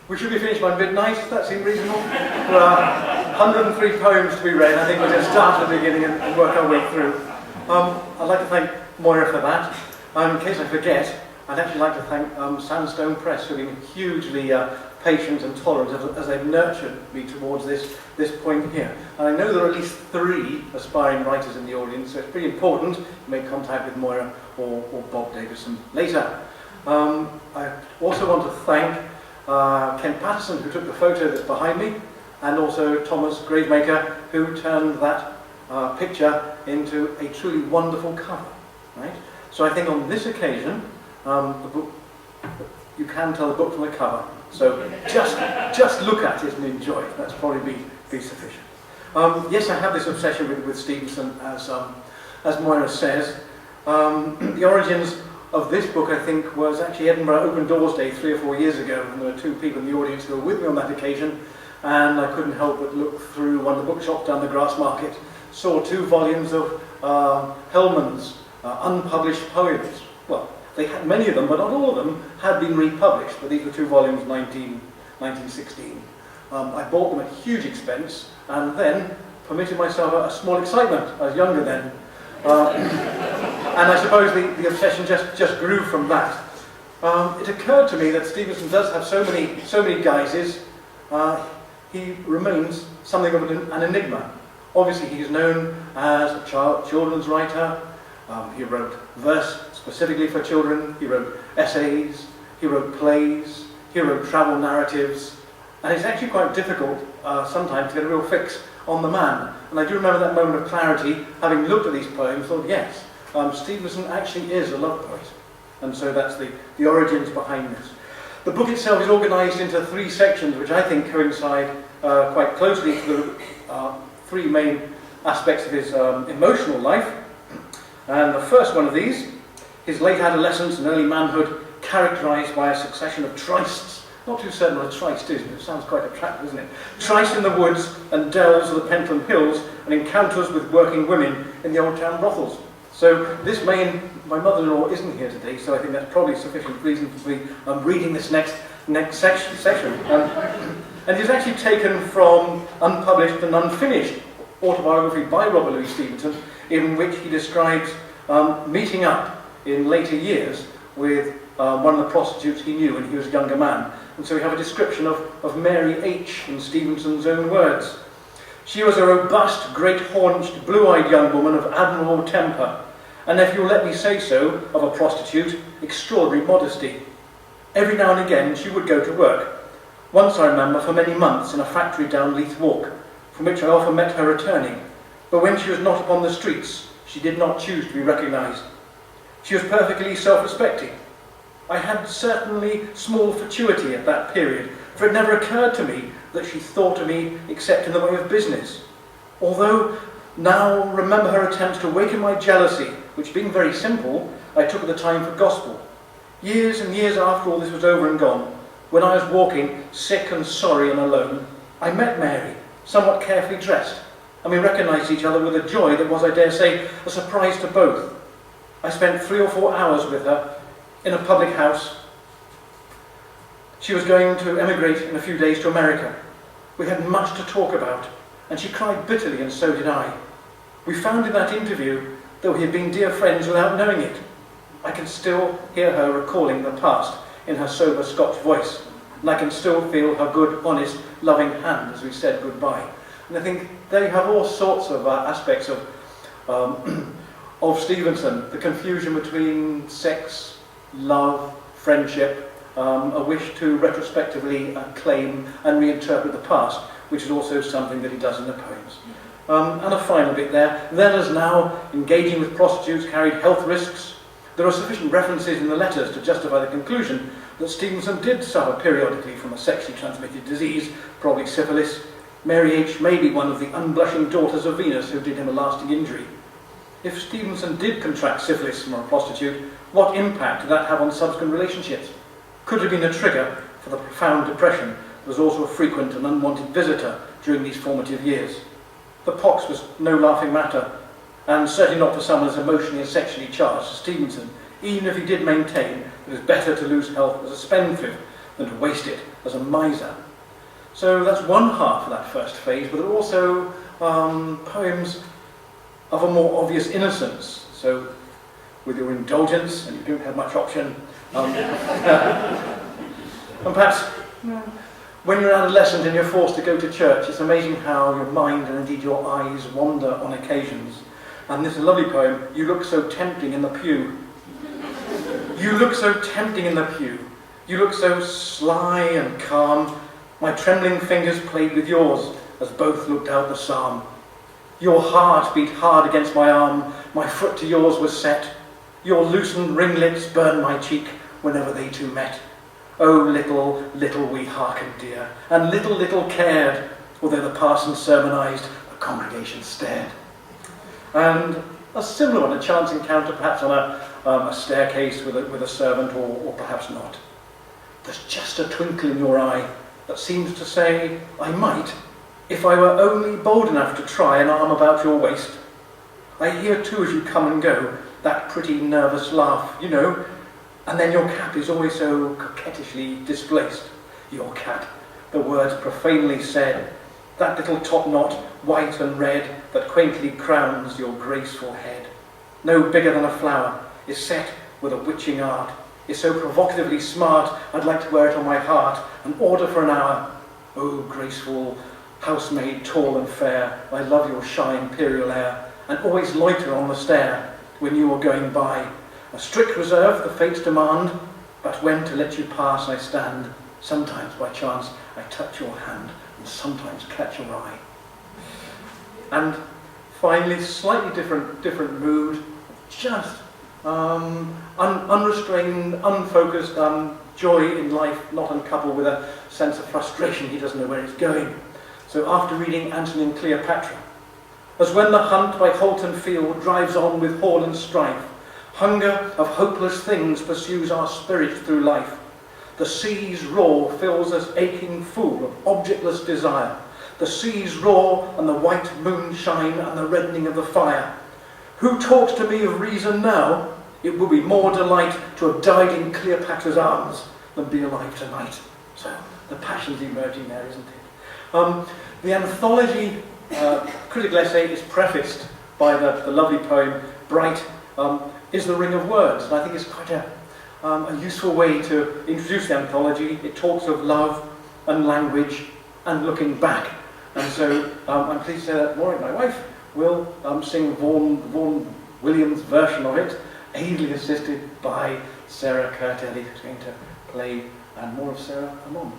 We should be finished by midnight, does that seem reasonable? There are 103 poems to be read. I think we'll just start at the beginning and work our way through. I'd like to thank Moira for that. In case I forget, I'd actually like to thank Sandstone Press, who've been hugely patient and tolerant as they've nurtured me towards this point here. And I know there are at least 3 aspiring writers in the audience, so it's pretty important you make contact with Moira or Bob Davison later. I also want to thank Ken Patterson, who took the photo that's behind me, and also Thomas Gravemaker, who turned that picture into a truly wonderful cover. Right? So I think on this occasion, the book, you can tell the book from the cover. So just look at it and enjoy it. That's probably be sufficient. Yes, I have this obsession with Stevenson, as Moira says. The origins of this book, I think, was actually Edinburgh Open Doors Day 3 or 4 years ago, and there were 2 people in the audience who were with me on that occasion, and I couldn't help but look through one of the bookshops down the Grassmarket, saw 2 volumes of Hellman's unpublished poems. Well, they had many of them, but not all of them had been republished, but these were 2 volumes, 1916. I bought them at huge expense, and then permitted myself a small excitement. I was younger then. And I suppose the obsession just grew from that. It occurred to me that Stevenson does have so many guises. He remains something of an enigma. Obviously, he is known as a children's writer. He wrote verse specifically for children. He wrote essays. He wrote plays. He wrote travel narratives. And it's actually quite difficult sometimes to get a real fix on the man. And I do remember that moment of clarity, having looked at these poems, thought, yes, Stevenson actually is a love poet. And so that's the origins behind this. The book itself is organised into 3 sections, which I think coincide quite closely to the 3 main aspects of his emotional life. And the first one of these, his late adolescence and early manhood, characterised by a succession of trysts. Not too certain what a tryst is, but it sounds quite attractive, isn't it? Trysts in the woods and dells of the Pentland Hills, and encounters with working women in the old town brothels. So this my mother-in-law isn't here today, so I think that's probably sufficient reason for me reading this next section. And it's actually taken from unpublished and unfinished autobiography by Robert Louis Stevenson, in which he describes meeting up in later years with one of the prostitutes he knew when he was a younger man. And so we have a description of Mary H. in Stevenson's own words. She was a robust, great-haunched, blue-eyed young woman of admirable temper, and if you'll let me say so, of a prostitute, extraordinary modesty. Every now and again she would go to work. Once, I remember, for many months in a factory down Leith Walk, from which I often met her returning. But when she was not upon the streets, she did not choose to be recognised. She was perfectly self-respecting. I had certainly small fatuity at that period, for it never occurred to me that she thought of me except in the way of business. Although now remember her attempts to awaken my jealousy, which being very simple, I took at the time for gospel. Years and years after all this was over and gone, when I was walking, sick and sorry and alone, I met Mary, somewhat carefully dressed, and we recognised each other with a joy that was, I dare say, a surprise to both. I spent 3 or 4 hours with her in a public house. She was going to emigrate in a few days to America. We had much to talk about, and she cried bitterly, and so did I. We found in that interview that we had been dear friends without knowing it. I can still hear her recalling the past in her sober Scotch voice, and I can still feel her good, honest, loving hand as we said goodbye. And I think there you have all sorts of aspects of Stevenson, the confusion between sex, love, friendship, a wish to retrospectively claim and reinterpret the past, which is also something that he does in the poems. And a final bit there, then as now, engaging with prostitutes carried health risks. There are sufficient references in the letters to justify the conclusion that Stevenson did suffer periodically from a sexually transmitted disease, probably syphilis. Mary H. may be one of the unblushing daughters of Venus who did him a lasting injury. If Stevenson did contract syphilis from a prostitute, what impact did that have on subsequent relationships? Could it have been a trigger for the profound depression that was also a frequent and unwanted visitor during these formative years? The pox was no laughing matter, and certainly not for someone as emotionally and sexually charged as Stevenson, even if he did maintain that it was better to lose health as a spendthrift than to waste it as a miser. So that's one half of that first phase, but there are also poems of a more obvious innocence. So with your indulgence, and you don't have much option, and perhaps when you're adolescent and you're forced to go to church, it's amazing how your mind and indeed your eyes wander on occasions. And this is a lovely poem, "You look so tempting in the pew." You look so tempting in the pew. You look so sly and calm. My trembling fingers played with yours as both looked out the psalm. Your heart beat hard against my arm. My foot to yours was set. Your loosened ringlets burned my cheek whenever they two met. Oh, little, little we hearkened, dear, and little, little cared, although the parson sermonized, the congregation stared. And a similar one, a chance encounter perhaps on a staircase with a servant, or perhaps not. There's just a twinkle in your eye that seems to say, I might, if I were only bold enough to try an arm about your waist. I hear too as you come and go, that pretty nervous laugh, you know, and then your cap is always so coquettishly displaced. Your cap, the words profanely said, that little top knot, white and red, that quaintly crowns your graceful head. No bigger than a flower, is set with a witching art, is so provocatively smart, I'd like to wear it on my heart, and order for an hour. Oh, graceful housemaid, tall and fair, I love your shy imperial air, and always loiter on the stair when you are going by. A strict reserve the fates demand, but when to let you pass I stand, sometimes by chance I touch your hand, and sometimes catch your eye. And finally, slightly different mood, just unrestrained, unfocused, joy in life, not uncoupled with a sense of frustration, he doesn't know where he's going. So after reading Antony and Cleopatra, as when the hunt by Holton Field drives on with hall and strife, hunger of hopeless things pursues our spirit through life. The sea's roar fills us aching full of objectless desire. The sea's roar and the white moonshine and the reddening of the fire. Who talks to me of reason now? It would be more delight to have died in Cleopatra's arms than be alive tonight. So the passion's emerging there, isn't it? The anthology critical essay is prefaced by the lovely poem, Bright is the Ring of Words. And I think it's quite a useful way to introduce the anthology. It talks of love and language and looking back. And so I'm pleased to say that Maureen, my wife, will sing Vaughan Williams' version of it, ably assisted by Sarah Curtelli, who's going to play, and more of Sarah anon.